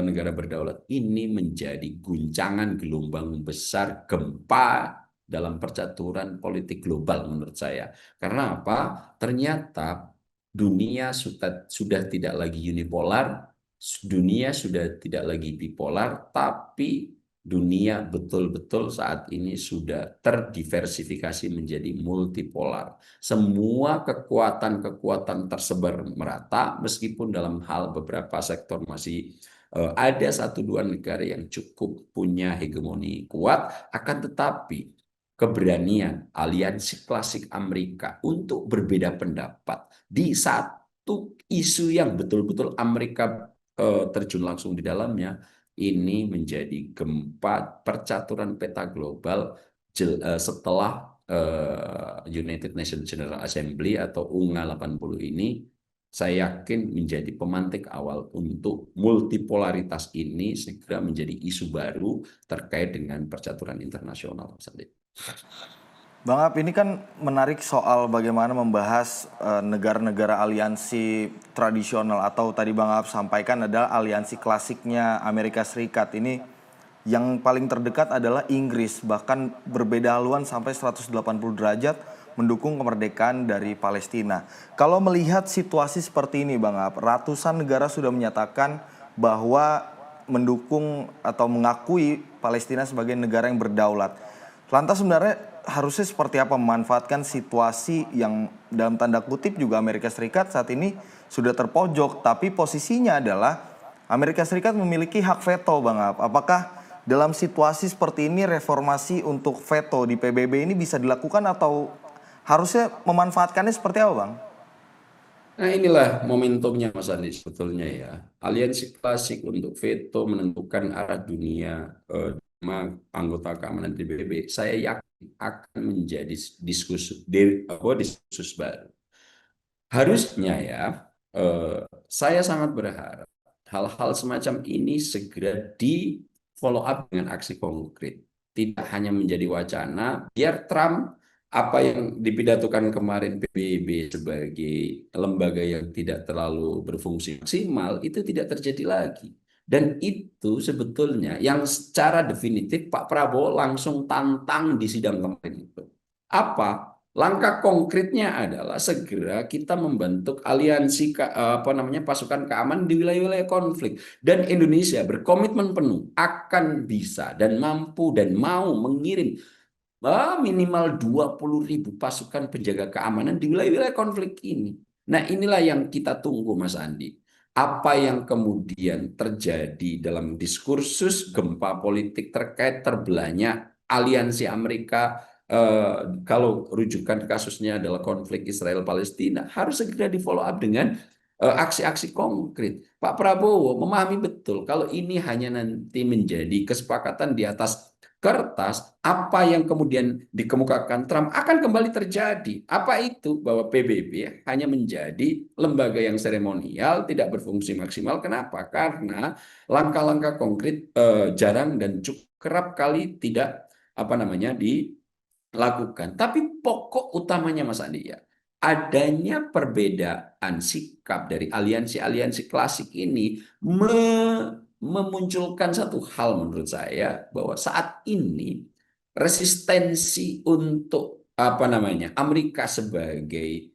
E: negara berdaulat. Ini menjadi guncangan gelombang besar, gempa dalam percaturan politik global menurut saya. Karena apa? Ternyata dunia sudah tidak lagi unipolar, dunia sudah tidak lagi bipolar, tapi dunia betul-betul saat ini sudah terdiversifikasi menjadi multipolar. Semua kekuatan-kekuatan tersebar merata, meskipun dalam hal beberapa sektor masih ada 1-2 negara yang cukup punya hegemoni kuat, akan tetapi keberanian aliansi klasik Amerika untuk berbeda pendapat di satu isu yang betul-betul Amerika terjun langsung di dalamnya, ini menjadi gempa percaturan peta global setelah United Nations General Assembly atau UNGA 80 ini. Saya yakin menjadi pemantik awal untuk multipolaritas ini segera menjadi isu baru terkait dengan percaturan internasional.
D: Bang Ab, ini kan menarik soal bagaimana membahas negara-negara aliansi tradisional atau tadi Bang Ab sampaikan adalah aliansi klasiknya Amerika Serikat. Ini yang paling terdekat adalah Inggris, bahkan berbeda haluan sampai 180 derajat mendukung kemerdekaan dari Palestina. Kalau melihat situasi seperti ini Bang Ab, ratusan negara sudah menyatakan bahwa mendukung atau mengakui Palestina sebagai negara yang berdaulat. Lantas sebenarnya harusnya seperti apa memanfaatkan situasi yang dalam tanda kutip juga Amerika Serikat saat ini sudah terpojok, tapi posisinya adalah Amerika Serikat memiliki hak veto Bang Ab. Apakah dalam situasi seperti ini reformasi untuk veto di PBB ini bisa dilakukan atau harusnya memanfaatkannya seperti apa Bang?
E: Nah, inilah momentumnya Mas Andi sebetulnya ya. Aliansi klasik untuk veto menentukan arah dunia anggota keamanan PBB. Saya yakin akan menjadi diskursus baru. Harusnya ya, saya sangat berharap hal-hal semacam ini segera di follow up dengan aksi konkret. Tidak hanya menjadi wacana, biar Trump apa yang dipidatokan kemarin PBB sebagai lembaga yang tidak terlalu berfungsi maksimal itu tidak terjadi lagi. Dan itu sebetulnya yang secara definitif Pak Prabowo langsung tantang di sidang kemarin itu. Apa? Langkah konkretnya adalah segera kita membentuk aliansi pasukan keamanan di wilayah-wilayah konflik, dan Indonesia berkomitmen penuh akan bisa dan mampu dan mau mengirim minimal 20.000 pasukan penjaga keamanan di wilayah-wilayah konflik ini. Nah, inilah yang kita tunggu, Mas Andi. Apa yang kemudian terjadi dalam diskursus gempa politik terkait terbelahnya aliansi Amerika, kalau rujukan kasusnya adalah konflik Israel-Palestina, harus segera di follow up dengan aksi-aksi konkret. Pak Prabowo memahami betul kalau ini hanya nanti menjadi kesepakatan di atas kertas, apa yang kemudian dikemukakan Trump akan kembali terjadi. Apa itu? Bahwa PBB hanya menjadi lembaga yang seremonial, tidak berfungsi maksimal. Kenapa? Karena langkah-langkah konkret jarang dan cukup kerap kali tidak dilakukan. Tapi pokok utamanya, Mas Andi, ya, adanya perbedaan sikap dari aliansi-aliansi klasik ini memunculkan satu hal menurut saya, bahwa saat ini resistensi untuk Amerika sebagai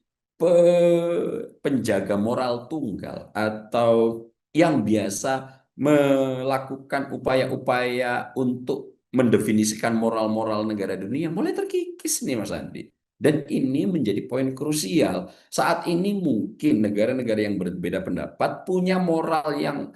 E: penjaga moral tunggal atau yang biasa melakukan upaya-upaya untuk mendefinisikan moral-moral negara dunia mulai terkikis nih, Mas Andi. Dan ini menjadi poin krusial. Saat ini mungkin negara-negara yang berbeda pendapat punya moral yang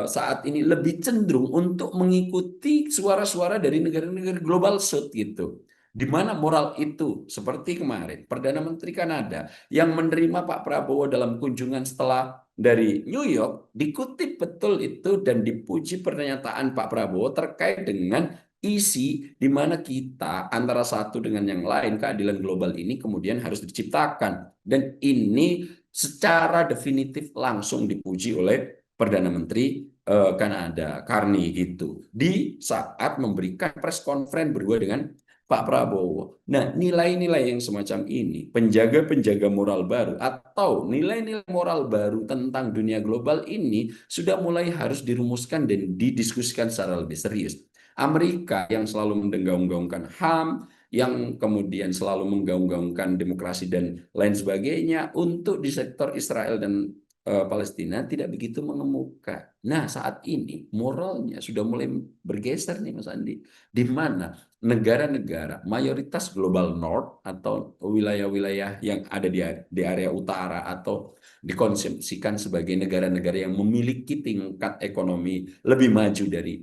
E: saat ini lebih cenderung untuk mengikuti suara-suara dari negara-negara global South gitu. Di mana moral itu, seperti kemarin Perdana Menteri Kanada yang menerima Pak Prabowo dalam kunjungan setelah dari New York, dikutip betul itu dan dipuji pernyataan Pak Prabowo terkait dengan isi di mana kita antara satu dengan yang lain, keadilan global ini kemudian harus diciptakan. Dan ini secara definitif langsung dipuji oleh Perdana Menteri Kanada, Carney gitu, di saat memberikan press conference berdua dengan Pak Prabowo. Nah, nilai-nilai yang semacam ini, penjaga-penjaga moral baru atau nilai-nilai moral baru tentang dunia global ini sudah mulai harus dirumuskan dan didiskusikan secara lebih serius. Amerika yang selalu menggaung-gaungkan HAM, yang kemudian selalu menggaung-gaungkan demokrasi dan lain sebagainya, untuk di sektor Israel dan Palestina tidak begitu mengemuka. Nah, saat ini moralnya sudah mulai bergeser nih, Mas Andi, di mana negara-negara mayoritas global north atau wilayah-wilayah yang ada di area utara atau dikonsepsikan sebagai negara-negara yang memiliki tingkat ekonomi lebih maju dari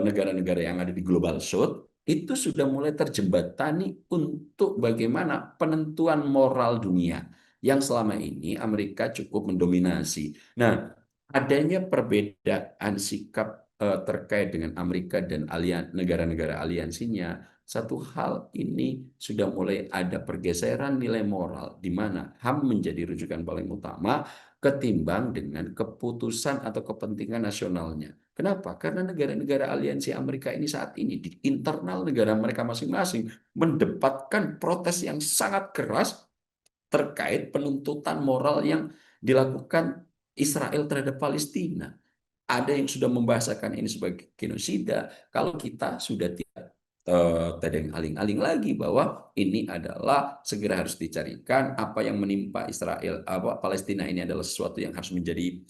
E: negara-negara yang ada di global south, itu sudah mulai terjembatani untuk bagaimana penentuan moral dunia yang selama ini Amerika cukup mendominasi. Nah, adanya perbedaan sikap terkait dengan Amerika dan negara-negara aliansinya, satu hal ini sudah mulai ada pergeseran nilai moral di mana HAM menjadi rujukan paling utama ketimbang dengan keputusan atau kepentingan nasionalnya. Kenapa? Karena negara-negara aliansi Amerika ini saat ini di internal negara mereka masing-masing mendapatkan protes yang sangat keras terkait penuntutan moral yang dilakukan Israel terhadap Palestina. Ada yang sudah membahasakan ini sebagai genosida. Kalau kita sudah tidak tedeng aling-aling lagi bahwa ini adalah segera harus dicarikan apa yang menimpa Israel, Palestina ini adalah sesuatu yang harus menjadi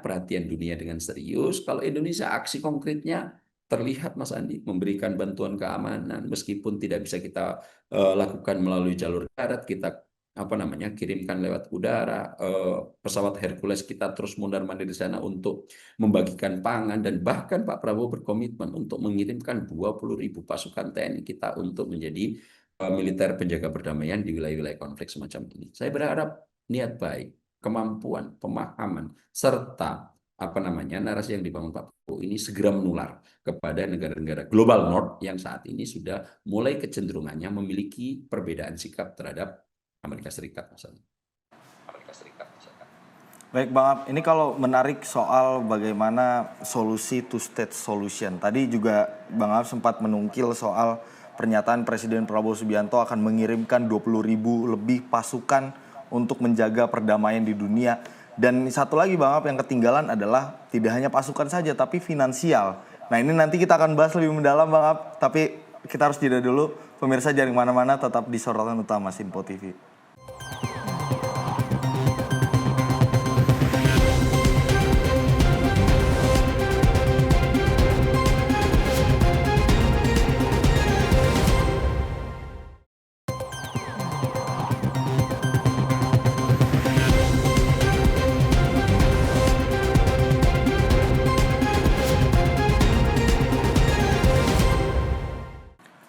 E: perhatian dunia dengan serius. Kalau Indonesia aksi konkretnya terlihat, Mas Andi, memberikan bantuan keamanan meskipun tidak bisa kita lakukan melalui jalur darat, kita kirimkan lewat udara, pesawat Hercules kita terus mondar-mandir di sana untuk membagikan pangan, dan bahkan Pak Prabowo berkomitmen untuk mengirimkan 20.000 pasukan TNI kita untuk menjadi militer penjaga perdamaian di wilayah-wilayah konflik semacam ini. Saya berharap niat baik, kemampuan, pemahaman, serta narasi yang dibangun Pak Prabowo ini segera menular kepada negara-negara global North yang saat ini sudah mulai kecenderungannya memiliki perbedaan sikap terhadap Amerika Serikat misalnya.
D: Baik Bang Ab, ini kalau menarik soal bagaimana solusi two state solution. Tadi juga Bang Ab sempat menungkil soal pernyataan Presiden Prabowo Subianto akan mengirimkan 20.000 lebih pasukan untuk menjaga perdamaian di dunia. Dan satu lagi Bang Ab yang ketinggalan adalah tidak hanya pasukan saja tapi finansial. Nah ini nanti kita akan bahas lebih mendalam Bang Ab, tapi kita harus jeda dulu. Pemirsa jangan kemana-mana, tetap di Sorotan Utama Sinpo TV.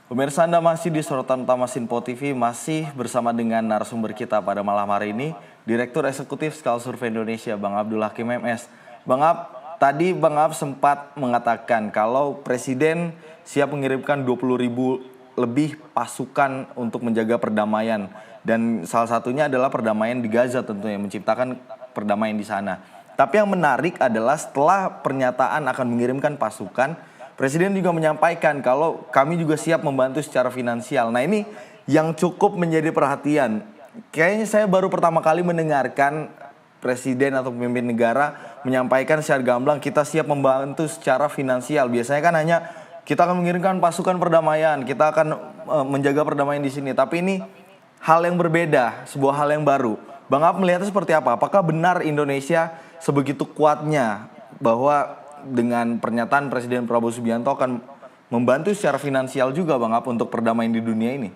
D: Pemirsa, Anda masih di Sorotan Utama Sinpo TV, masih bersama dengan narasumber kita pada malam hari ini, Direktur Eksekutif Skala Survei Indonesia, Bang Abdul Hakim MS. Bang Ab, tadi Bang Ab sempat mengatakan kalau Presiden siap mengirimkan 20.000 lebih pasukan untuk menjaga perdamaian. Dan salah satunya adalah perdamaian di Gaza tentunya, menciptakan perdamaian di sana. Tapi yang menarik adalah setelah pernyataan akan mengirimkan pasukan, Presiden juga menyampaikan kalau kami juga siap membantu secara finansial. Nah ini yang cukup menjadi perhatian. Kayaknya saya baru pertama kali mendengarkan Presiden atau pemimpin negara menyampaikan secara gamblang kita siap membantu secara finansial. Biasanya kan hanya kita akan mengirimkan pasukan perdamaian, kita akan menjaga perdamaian di sini. Tapi ini hal yang berbeda, sebuah hal yang baru. Bang Ab melihatnya seperti apa? Apakah benar Indonesia sebegitu kuatnya bahwa dengan pernyataan Presiden Prabowo Subianto akan membantu secara finansial juga Bang Ab untuk perdamaian di dunia ini?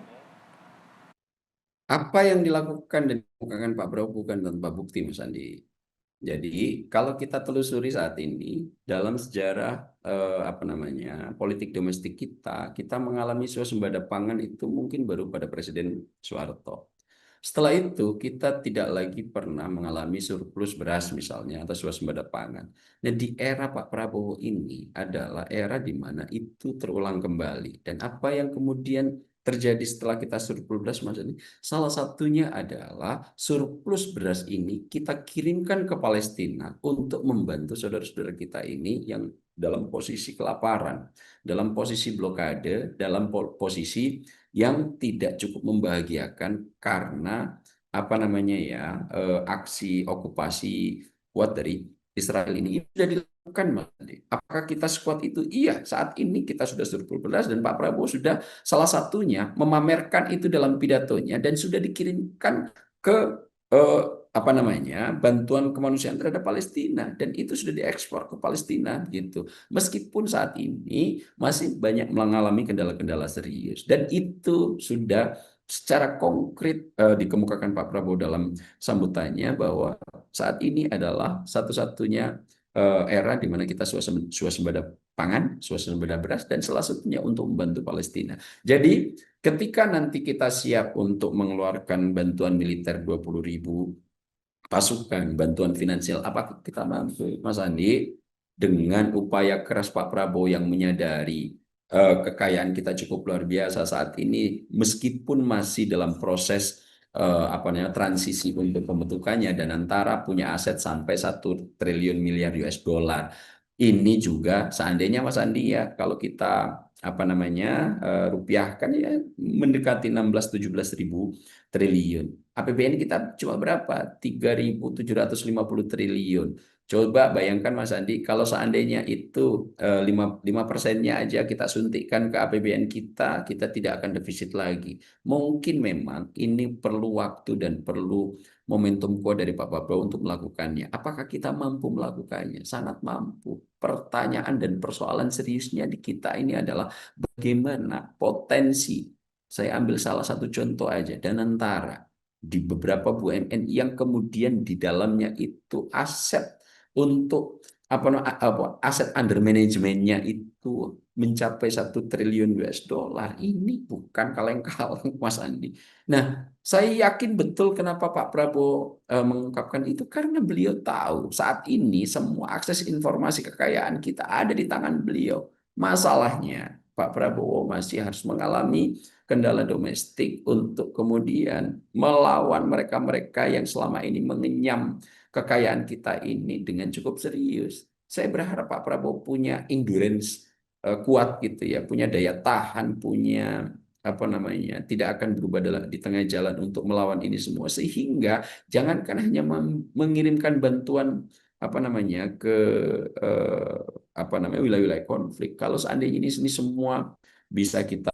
E: Apa yang dilakukan dan dikemukakan Pak Prabowo bukan tanpa bukti, Mas Andi. Jadi kalau kita telusuri saat ini dalam sejarah politik domestik kita mengalami swasembada pangan itu mungkin baru pada Presiden Soeharto. Setelah itu kita tidak lagi pernah mengalami surplus beras misalnya atau swasembada pangan. Nah di era Pak Prabowo ini adalah era di mana itu terulang kembali. Dan apa yang kemudian terjadi setelah kita surplus beras, Mas ini salah satunya adalah surplus beras ini kita kirimkan ke Palestina untuk membantu saudara-saudara kita ini yang dalam posisi kelaparan, dalam posisi blokade, dalam posisi yang tidak cukup membahagiakan karena aksi okupasi kuat dari Israel ini sudah dilakukan, Mas Andi. Apakah kita sekuat itu? Iya, saat ini kita sudah surplus beras dan Pak Prabowo sudah salah satunya memamerkan itu dalam pidatonya dan sudah dikirimkan ke bantuan kemanusiaan terhadap Palestina dan itu sudah diekspor ke Palestina gitu. Meskipun saat ini masih banyak mengalami kendala-kendala serius dan itu sudah secara konkret dikemukakan Pak Prabowo dalam sambutannya bahwa saat ini adalah satu-satunya era di mana kita swasembada pangan, swasembada beras dan salah satunya untuk membantu Palestina. Jadi ketika nanti kita siap untuk mengeluarkan bantuan militer 20.000 pasukan, bantuan finansial, apakah kita mampu, Mas Andi, dengan upaya keras Pak Prabowo yang menyadari kekayaan kita cukup luar biasa saat ini, meskipun masih dalam proses transisi untuk pembentukannya dan antara punya aset sampai 1 triliun miliar US dollar. Ini juga seandainya Mas Andi ya, kalau kita rupiahkan ya mendekati 16-17 ribu triliun. APBN kita cuma berapa? 3.750 triliun. Coba bayangkan Mas Andi, kalau seandainya itu 5% aja kita suntikkan ke APBN kita tidak akan defisit lagi. Mungkin memang ini perlu waktu dan perlu momentum kuat dari Pak Prabowo untuk melakukannya. Apakah kita mampu melakukannya? Sangat mampu. Pertanyaan dan persoalan seriusnya di kita ini adalah bagaimana potensi. Saya ambil salah satu contoh aja, Danantara di beberapa BUMN yang kemudian di dalamnya itu aset untuk aset under manajemennya itu mencapai 1 triliun US dollar. Ini bukan kaleng-kaleng, Mas Andi. Nah, saya yakin betul kenapa Pak Prabowo mengungkapkan itu karena beliau tahu saat ini semua akses informasi kekayaan kita ada di tangan beliau. Masalahnya Pak Prabowo masih harus mengalami kendala domestik untuk kemudian melawan mereka-mereka yang selama ini mengenyam kekayaan kita ini dengan cukup serius. Saya berharap Pak Prabowo punya endurance kuat gitu ya, punya daya tahan, punya apa namanya, tidak akan berubah di tengah jalan untuk melawan ini semua, sehingga jangankan hanya mengirimkan bantuan apa namanya ke eh, apa namanya wilayah-wilayah konflik. Kalau seandainya ini semua bisa kita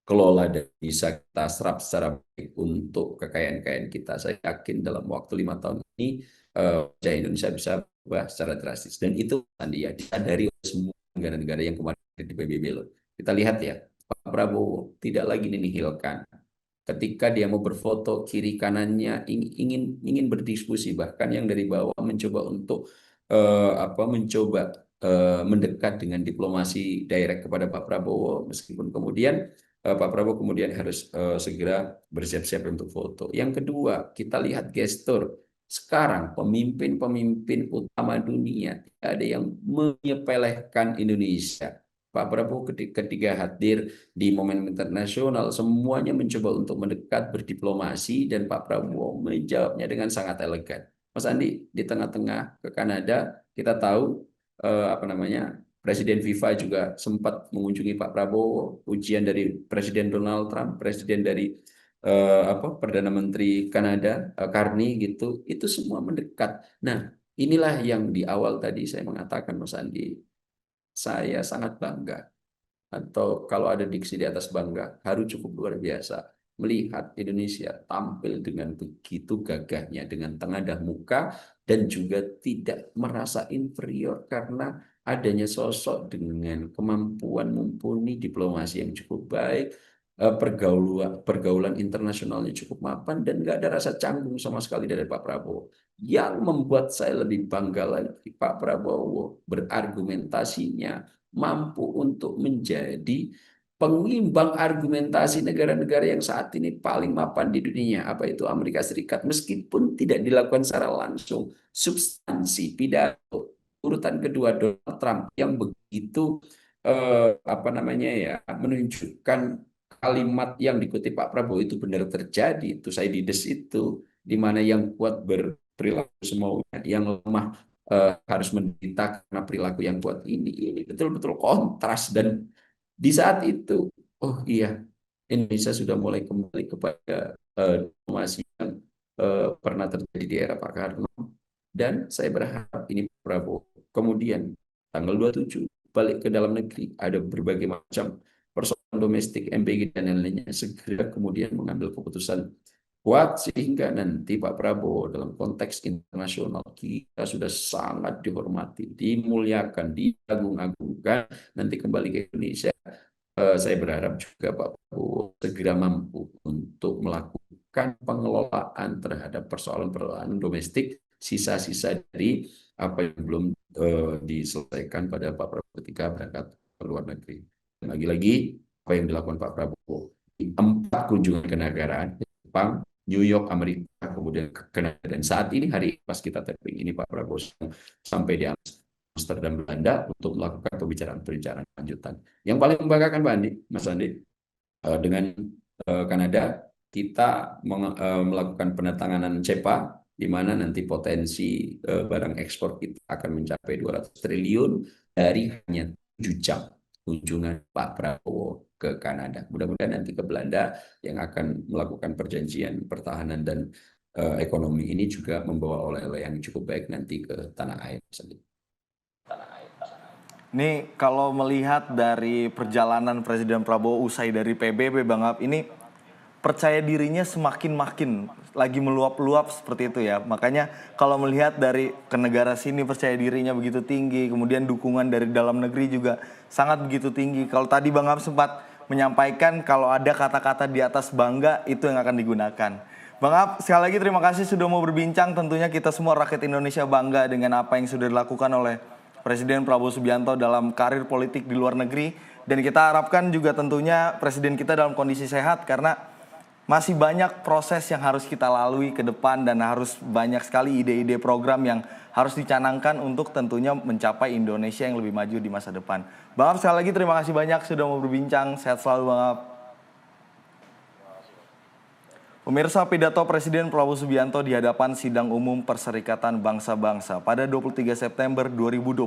E: kelola dan bisa kita serap secara baik untuk kekayaan-kekayaan kita, saya yakin dalam waktu 5 tahun ini wajah Indonesia bisa berubah secara drastis. Dan itu tadi ya disadari oleh semua negara-negara yang kemarin ada di PBB loh. Kita lihat ya, Pak Prabowo tidak lagi menihilkan. Ketika dia mau berfoto, kiri kanannya ingin berdiskusi, bahkan yang dari bawah mencoba untuk mencoba mendekat dengan diplomasi direct kepada Pak Prabowo, meskipun kemudian Pak Prabowo kemudian harus segera bersiap-siap untuk foto. Yang kedua, kita lihat gestur. Sekarang pemimpin-pemimpin utama dunia tidak ada yang menyepelekan Indonesia. Pak Prabowo ketika hadir di momen internasional, semuanya mencoba untuk mendekat, berdiplomasi, dan Pak Prabowo menjawabnya dengan sangat elegan. Mas Andi, di tengah-tengah ke Kanada, kita tahu apa namanya, Presiden FIFA juga sempat mengunjungi Pak Prabowo, ujian dari Presiden Donald Trump, Presiden dari Perdana Menteri Kanada, Carney gitu, itu semua mendekat. Nah, inilah yang di awal tadi saya mengatakan, Mas Andi, saya sangat bangga, atau kalau ada diksi di atas bangga, haru cukup luar biasa melihat Indonesia tampil dengan begitu gagahnya, dengan tengadah muka, dan juga tidak merasa inferior karena adanya sosok dengan kemampuan mumpuni, diplomasi yang cukup baik, pergaulan internasionalnya cukup mapan, dan nggak ada rasa canggung sama sekali dari Pak Prabowo. Yang membuat saya lebih bangga lagi, Pak Prabowo berargumentasinya mampu untuk menjadi pengimbang argumentasi negara-negara yang saat ini paling mapan di dunia, apa itu Amerika Serikat, meskipun tidak dilakukan secara langsung. Substansi pidato urutan kedua Donald Trump yang begitu apa namanya ya, menunjukkan kalimat yang dikutip Pak Prabowo itu benar terjadi, itu saya dides itu, di mana yang kuat berperilaku semaunya, yang lemah harus menderita karena perilaku yang kuat ini betul-betul kontras. Dan di saat itu, oh iya, Indonesia sudah mulai kembali kepada diplomasi yang pernah terjadi di era Pak Karno. Dan saya berharap ini Prabowo kemudian tanggal 27 balik ke dalam negeri, ada berbagai macam persoalan domestik, MPG dan lain-lainnya, segera kemudian mengambil keputusan kuat sehingga nanti Pak Prabowo dalam konteks internasional kita sudah sangat dihormati, dimuliakan, diagung-agungkan. Nanti kembali ke Indonesia, saya berharap juga Pak Prabowo segera mampu untuk melakukan pengelolaan terhadap persoalan-persoalan domestik, sisa-sisa dari apa yang belum diselesaikan pada Pak Prabowo ketika berangkat ke luar negeri. Dan lagi-lagi apa yang dilakukan Pak Prabowo di 4 kunjungan kenegaraan, Jepang, New York, Amerika, kemudian ke Kanada, dan saat ini hari pas kita tapping ini Pak Prabowo sampai di Amsterdam, Belanda untuk melakukan pembicaraan-pembicaraan lanjutan. Yang paling membanggakan Pak Andi, Mas Andi, dengan Kanada kita melakukan penandatanganan CEPA, di mana nanti potensi barang ekspor kita akan mencapai 200 triliun dari hanya 7 jam kunjungan Pak Prabowo ke Kanada. Mudah-mudahan nanti ke Belanda yang akan melakukan perjanjian pertahanan dan ekonomi ini juga membawa oleh-oleh yang cukup baik nanti ke tanah air.
D: Ini kalau melihat dari perjalanan Presiden Prabowo usai dari PBB, Bang Ab, ini percaya dirinya semakin lagi meluap-luap seperti itu ya. Makanya kalau melihat dari ke negara sini percaya dirinya begitu tinggi, kemudian dukungan dari dalam negeri juga sangat begitu tinggi. Kalau tadi Bang Ab sempat menyampaikan kalau ada kata-kata di atas bangga, itu yang akan digunakan. Bang Ab, sekali lagi terima kasih sudah mau berbincang. Tentunya kita semua rakyat Indonesia bangga dengan apa yang sudah dilakukan oleh Presiden Prabowo Subianto dalam karir politik di luar negeri. Dan kita harapkan juga tentunya Presiden kita dalam kondisi sehat, karena masih banyak proses yang harus kita lalui ke depan dan harus banyak sekali ide-ide program yang harus dicanangkan untuk tentunya mencapai Indonesia yang lebih maju di masa depan. Bang Ab, sekali lagi terima kasih banyak sudah mau berbincang. Sehat selalu Bang Ab. Pemirsa, pidato Presiden Prabowo Subianto di hadapan Sidang Umum Perserikatan Bangsa-Bangsa pada 23 September 2025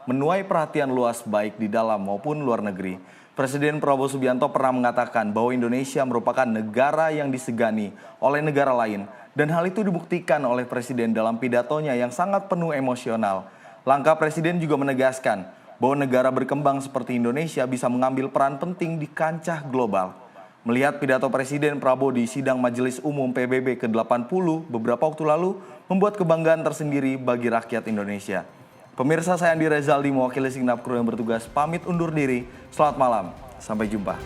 D: menuai perhatian luas baik di dalam maupun luar negeri. Presiden Prabowo Subianto pernah mengatakan bahwa Indonesia merupakan negara yang disegani oleh negara lain, dan hal itu dibuktikan oleh Presiden dalam pidatonya yang sangat penuh emosional. Langkah Presiden juga menegaskan bahwa negara berkembang seperti Indonesia bisa mengambil peran penting di kancah global. Melihat pidato Presiden Prabowo di sidang Majelis Umum PBB ke-80 beberapa waktu lalu membuat kebanggaan tersendiri bagi rakyat Indonesia. Pemirsa, saya Andi Rezaldi mewakili segenap kru yang bertugas pamit undur diri. Selamat malam, sampai jumpa.